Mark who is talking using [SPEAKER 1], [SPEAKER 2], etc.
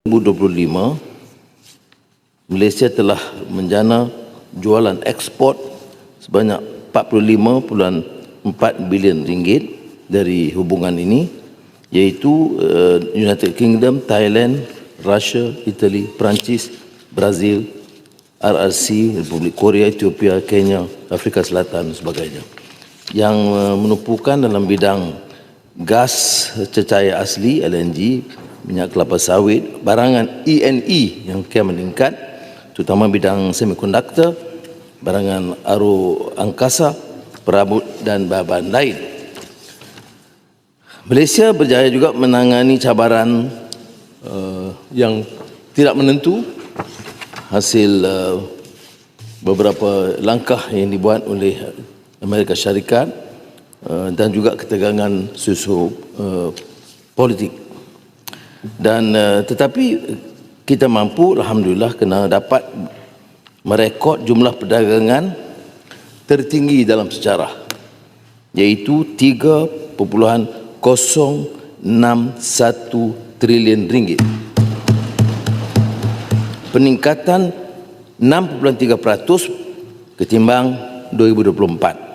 [SPEAKER 1] 2025, Malaysia telah menjana jualan ekspor sebanyak 45.4 bilion ringgit dari hubungan ini, iaitu United Kingdom, Thailand, Russia, Italy, Perancis, Brazil, RRC, Republik Korea, Ethiopia, Kenya, Afrika Selatan dan sebagainya, yang menumpukan dalam bidang gas cecair asli LNG, minyak kelapa sawit, barangan E&E yang kian meningkat, terutama bidang semikonduktor, barangan aro angkasa, perabot dan bahan-bahan lain. Malaysia berjaya juga menangani cabaran yang tidak menentu hasil beberapa langkah yang dibuat oleh Amerika Syarikat dan juga ketegangan susu politik. Dan tetapi kita mampu, alhamdulillah, kena dapat merekod jumlah perdagangan tertinggi dalam sejarah, iaitu 3.061 trilion ringgit. Peningkatan 6.3% ketimbang 2024.